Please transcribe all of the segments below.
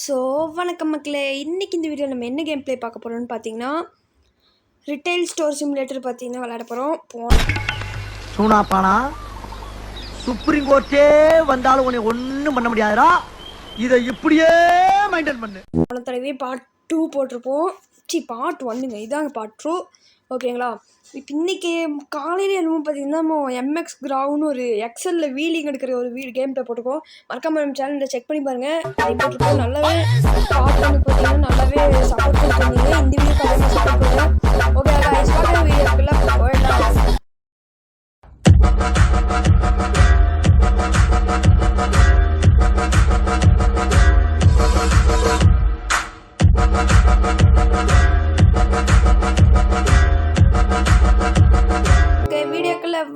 So வணக்கம் மக்களே, இன்றைக்கி இந்த வீடியோவில் நம்ம என்ன கேம் ப்ளே பார்க்க போகிறோம்னு பார்த்தீங்கன்னா ரிட்டைல் ஸ்டோர் சிமுலேட்டர் பார்த்தீங்கன்னா விளையாட போகிறோம். சூனாப்பானா சுப்ரீம் கோர்ட்டே வந்தாலும் உன்னை ஒன்றும் பண்ண முடியாதுடா, இதை இப்படியே மெயின்டைன் பண்ணு. போன தடவை பார்ட் 2 போட்டிருப்போம். பார்ட் 1ங்க, இதாங்க பார்ட் 2. ஓகேங்களா? இப்போ இன்றைக்கி காலையில் என்னமோ பார்த்தீங்கன்னா நம்ம எம்எக்ஸ் கிரவுன்னு ஒரு எக்ஸலில் வீலிங் எடுக்கிற ஒரு கேம் ப்ளே போட்டிருக்கோம். மறக்காம நம்ம சேனலில் செக் பண்ணி பாருங்கள். அது போட்டிருக்கோம். நல்லாவே பார்ட் 1 பார்த்தீங்கன்னா நல்லாவே சப்போர்ட் பண்ணிருந்தீங்க. இந்த வீடியோ பார்த்தீங்கன்னா சப்போர்ட் பண்ணுங்கள். ஓகே, பார்க்குற வீடியோக்குள்ளே போயிடலாம்.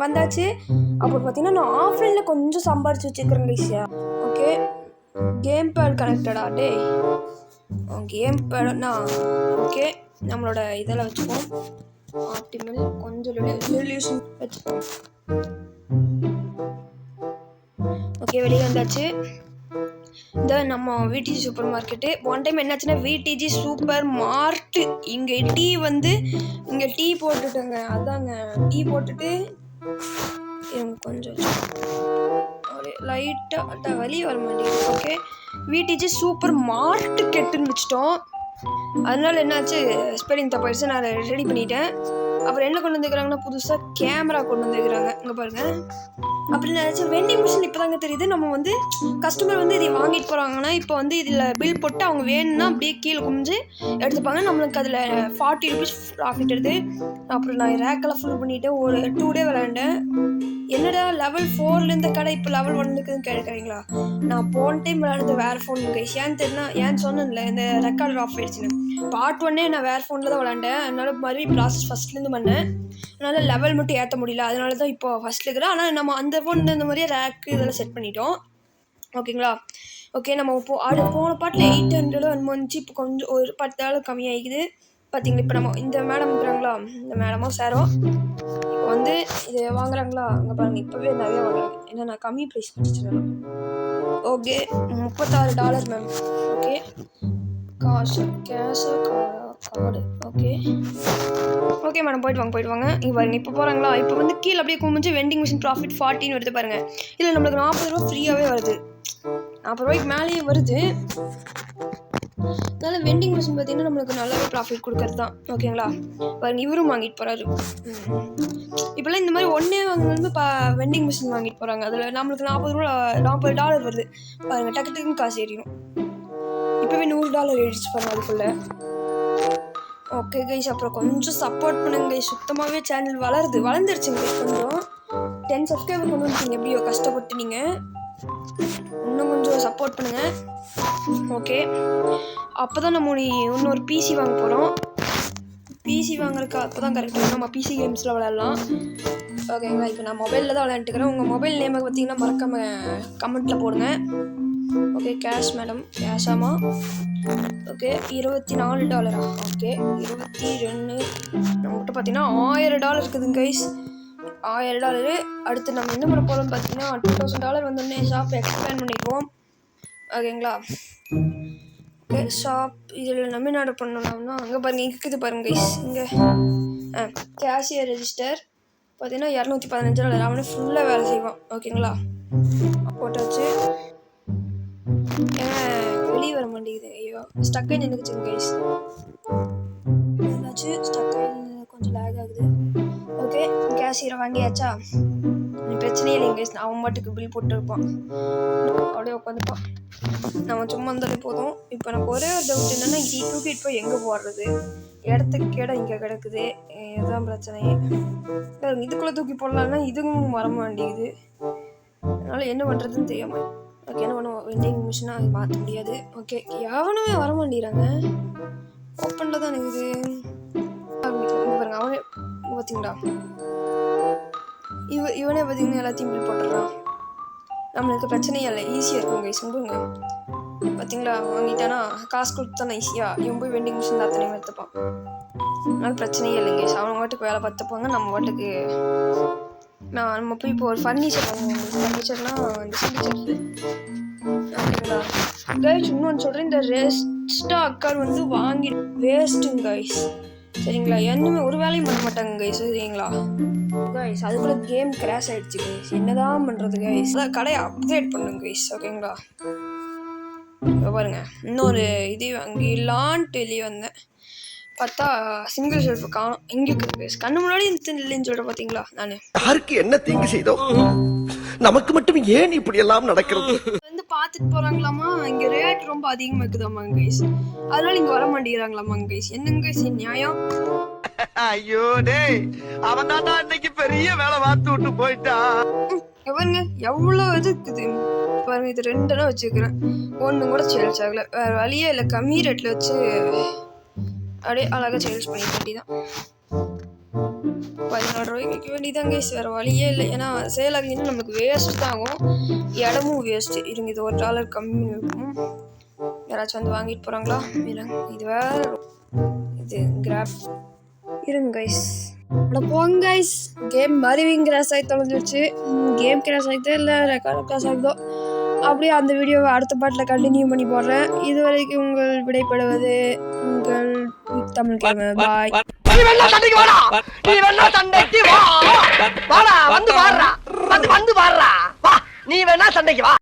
வந்தாச்சு. அப்புறம் பார்த்தீங்கன்னா நான் ஆஃப்லைனில் கொஞ்சம் சம்பாரிச்சு வச்சுக்கிறேன் ஈஸியா. ஓகே, கேம் பேட் கனெக்டடா டே கேம் பேட்னா ஓகே, நம்மளோட இதெல்லாம் வச்சுப்போம். ஆப்டிமல் கொஞ்சம் ரெசல்யூஷன் வச்சுப்போம். ஓகே, வெளியே வந்தாச்சு. இந்த நம்ம VDG super market. One time என்னாச்சுன்னா விடிஜி சூப்பர் மார்ட் இங்கே டீ போட்டுட்டேங்க. அதாங்க டீ போட்டுட்டு கொஞ்சம் லைட்டாக வெளியே வர மாட்டேங்குது. ஓகே, விடிஜி சூப்பர் மார்ட் கெட்டுன்னு வச்சுட்டோம். அதனால என்னாச்சு, ஸ்பெல்லிங் தப்பாயிடுச்சு. நான் ரெடி பண்ணிட்டேன். அப்புறம் என்ன கொண்டு வந்துக்கிறாங்கன்னா புதுசாக கேமரா கொண்டு வந்துக்கிறாங்க. இங்கே பாருங்கள். அப்படின்னு நினச்சா வெண்டிங் மிஷின் இப்போ தாங்க தெரியுது. நம்ம கஸ்டமர் இதை வாங்கிட்டு போகிறாங்கன்னா இப்போ இதில் பில் போட்டு அவங்க வேணும்னா அப்படியே கீழே குமிஞ்சு எடுத்துப்பாங்க. நம்மளுக்கு அதில் 40 rupees ப்ராஃபிட் எடுத்து. அப்புறம் நான் ரேக்கெல்லாம் ஃபுல் பண்ணிவிட்டு ஒரு 2 day விளையாண்டேன். என்னடா லெவல் 4 இந்த கடை இப்போ லெவல் 1 இருக்குதுன்னு கேட்குறீங்களா? நான் போன டைம் விளையாடுறது வேறு ஃபோன் கைஸ். ஏன்னு தெரியுன்னா சொன்னேன்ல இந்த ரெக்கார்டர் ஆஃப் ஆயிடுச்சுன்னு. பார்ட் 1 நான் வேறு ஃபோனில் தான் விளையாண்டேன். அதனால மறுபடியும் ப்ராசஸ் ஃபஸ்ட்லேருந்து பண்ணேன். அதனால் லெவல் மட்டும் ஏற்ற முடியல. அதனால தான் இப்போ ஃபஸ்ட்டில் இருக்கிறேன். ஆனால் நம்ம அந்த ஃபோன் இந்த மாதிரியே ரேக்கு இதெல்லாம் செட் பண்ணிட்டோம். ஓகேங்களா? ஓகே, நம்ம போன பாட்டில் 800 வந்துச்சு. இப்போ கொஞ்சம் ஒரு 10 கம்மியாகிக்குது. பார்த்தீங்களா? இப்போ நம்ம இந்த மேடம் இருக்கிறாங்களா, இந்த மேடமும் சாரும் இப்போ இது வாங்குறாங்களா. அங்கே பாருங்கள், இப்போவே நிறைய வாங்குறாங்க. ஏன்னா நான் கம்மி ப்ரைஸ் கொடுத்துட்டேன். Okay, $36 ma'am. ஓகே, கேஷா கார்டு. ஓகே மேடம், போயிட்டு வாங்க. இங்கே பாருங்கள், இப்போ போகிறாங்களா. இப்போ கீழே அப்படியே குமிஞ்சு வெண்டிங் மிஷின் ப்ராஃபிட் 40 வருது பாருங்கள். இல்லை நம்மளுக்கு 40 ரூபா ஃப்ரீயாகவே வருது. 40 ரூபாய்க்கு மேலேயே வருது. அதனால வெண்டிங் மிஷின் பார்த்தீங்கன்னா நம்மளுக்கு நல்லாவே ப்ராஃபிட் கொடுக்கறது தான். ஓகேங்களா? பாருங்க, இவரும் வாங்கிட்டு போகிறாரு. இப்போல்லாம் இந்த மாதிரி ஒன்றே வாங்கினாலுமே வெண்டிங் மிஷின் வாங்கிட்டு போகிறாங்க. அதில் நம்மளுக்கு $40 வருது பாருங்கள். டக்குன்னு காசு ஏறிடும். இப்போவே $100 ஏறிடுச்சு பாருங்கள் அதுக்குள்ளே. ஓகே கைஸ், அப்புறம் கொஞ்சம் சப்போர்ட் பண்ணுங்க கைஸ். சுத்தமாகவே சேனல் வளர்ந்துருச்சுங்க கைஸ். கொஞ்சம் 10 சப்ஸ்கிரைபர் கொண்டு வந்துட்டீங்க. எப்படியோ கஷ்டப்பட்டு நீங்கள் இன்னும் கொஞ்சம் சப்போர்ட் பண்ணுங்கள். ஓகே, அப்போ தான் நம்ம இன்னொரு பிசி வாங்க போகிறோம். பிசி வாங்குறதுக்கு அப்போ தான் கரெக்டாக நம்ம பிசி கேம்ஸில் விளையாடலாம். ஓகேங்களா? இப்போ நான் மொபைலில் தான் விளையாண்டுக்கிறேன். உங்கள் மொபைல் நேமை பார்த்தீங்கன்னா மறக்காமல் கமெண்ட்டில் போடுங்க. ஓகே, கேஷ் மேடம், கேஷாமா. ஓகே, $24. ஓகே, 22 நம்மகிட்ட பார்த்தீங்கன்னா $1000 இருக்குதுங்க கைஸ். $1000. அடுத்து நம்ம என்ன பண்ண போகிறோம்னு பார்த்தீங்கன்னா $2000 வந்தோடனே ஷாப் எக்ஸ்பேண்ட் பண்ணிக்குவோம். ஓகேங்களா? ஓகே, ஷாப் இதில் நம்ம என்ன ஆர்டர் பண்ணலாம்னா அங்கே பாருங்கள், இங்கே இருக்குது பாருங்கள் கைஸ். இங்கே கேஷியர் ரெஜிஸ்டர் பார்த்தீங்கன்னா $215. அவனே ஃபுல்லாக வேலை செய்வான். ஓகேங்களா? போட்டாச்சு. ஏன்னா வெளியே வர மாட்டேங்குது. ஐயோ, ஸ்டக்காக நின்றுச்சுங்க கைஸ். ஏதாச்சும் ஸ்டக்காக கொஞ்சம் லேக் ஆகுது. ஓகே, கேஷியரை வாங்கியாச்சா? பிரச்சனையே இல்லைங்க கைஸ். அவன் மட்டுக்கு பில் போட்டு இருப்பான். அப்படியே உட்காந்துப்பான். நம்ம சும்மா இருந்தாலே போதும். இப்போ எனக்கு ஒரே ஒரு டவுட் என்னென்னா, இது தூக்கிட்டு போய் எங்கே போடுறது? இடத்துக்கு கேட இங்கே கிடக்குது. இதுதான் பிரச்சனையே. இதுக்குள்ளே தூக்கி போடலான்னா இதுவும் வர மாட்டேங்குது. அதனால் என்ன பண்ணுறதுன்னு தெரியாமல். ஓகே, என்ன பண்ணுவோம், வெண்டிங் மிஷினாக மாற்ற முடியாது. ஓகே, எவனுமே வர மாட்டேங்கிறாங்க. ஓப்பனில் தான் இருக்குது. பாருங்க, அவனே பார்த்தீங்களா, இவனே பார்த்தீங்கன்னா எல்லாத்தையும் பில் போட்டுடுறான். நம்மளுக்கு பிரச்சனையே இல்லை, ஈஸியாக இருக்கும் கைஸ். சொல்லுங்க, பார்த்தீங்களா? வாங்கிட்டானா காசு கொடுத்தானா ஈஸியாக இவன் போய் வெண்டிங் மிஷின் தான் அத்தனையும் எடுத்துப்பான். அதனால பிரச்சனையே இல்லைங்க கைஸ். அவங்க வாட்டுக்கு வேலை பார்த்துப்பாங்க. நம்ம வாட்டுக்கு நம்ம போய் இப்போ ஒரு ஃபர்னிச்சர் வாங்குவோம். ஃபர்னிச்சர்னால் இந்த ஃபர்னிச்சர் ஓகேங்களா கைஸ்? இன்னொன்று சொல்கிறேன், இந்த ரெஸ்டா அக்கார் வந்து வாங்கி வேஸ்ட்டுங்க கைஸ். சரிங்களா? என்னமே ஒரு வேலையும் பண்ண மாட்டாங்க கைஸ். சரிங்களா கைஸ்? அதுக்குள்ள கேம் கிராஷ் ஆயிடுச்சு கைஸ். என்னதான் பண்ணுறது கைஸ்? அதான் கடையை அப்கிரேட் பண்ணுங்க கைஸ். ஓகேங்களா? பாருங்க, இன்னொரு இது வாங்கிலான்ட்டு வெளியே வந்தேன், பார்த்தா சிங்கிள் ஷெல்ஃப் காணும். எங்கே இருக்குது? கண்ணு முன்னாடி இல்லைன்னு சொல்கிறேன் பார்த்தீங்களா? நான் யாருக்கு என்ன தீங்கு செய்தோம்? நமக்கு மட்டும் ஏன் இப்படி எல்லாம் நடக்கிறது? வந்து பார்த்துட்டு போகிறாங்களாமா, இங்கே ரேட் ரொம்ப அதிகமாக இருக்குதாமாங்க கைஸ். அதனால இங்கே வர மாட்டேங்கிறாங்களாமாங்க கைஸ். என்னங்க கைஸ் நியாயம்? ஐயோ டேய், அவன் தான் இன்னைக்கு பெரிய வேலை பார்த்து விட்டு போயிட்டா. பாருங்க எவ்வளோ இது இருக்குது பாருங்க. இது 2 வச்சுக்கிறேன், ஒன்று கூட சேல்ஸ் ஆகலை. வேறு வழியே இல்லை, கம்மி ரேட்டில் வச்சு அப்படியே அழகாக சேல்ஸ் பண்ணிக்க வேண்டியதான். 14 ரூபாய்க்கு வைக்க வேண்டியதான் கைஸ். வேறு வழியே இல்லை. ஏன்னா சேல் ஆகுதுன்னா நமக்கு வேஸ்ட் தான் ஆகும், இடமும் வேஸ்ட்டு. இருங்க, இது $1 கம்மி இருக்கும். யாராச்சும் வந்து வாங்கிட்டு போகிறாங்களா? இருங்க, இது வேறு இது கிராப். இருங்க கைஸ், ஆனால் போங்க கைஸ். கேம் மறுபடியும் கிராஷ் ஆகி தொலைஞ்சிருச்சு. கேம் கிராஷ் ஆகிட்டே இல்லை, ரெக்கார்ட் கிராஷ் ஆகுதோ. அப்படியே அந்த வீடியோவை அடுத்த பாட்டில் கண்டினியூ பண்ணி போடுறேன். இதுவரைக்கும் உங்கள் விடைபடுவது உங்கள் தமிழ் கேமர். பாய். நீ வேணா சண்டைக்கு வாடா, நீ வேணா சண்டைக்கு வா, வாடா வந்து பாடுறா, வந்து பாடுறா, வா, நீ வேணா சண்டைக்கு வா.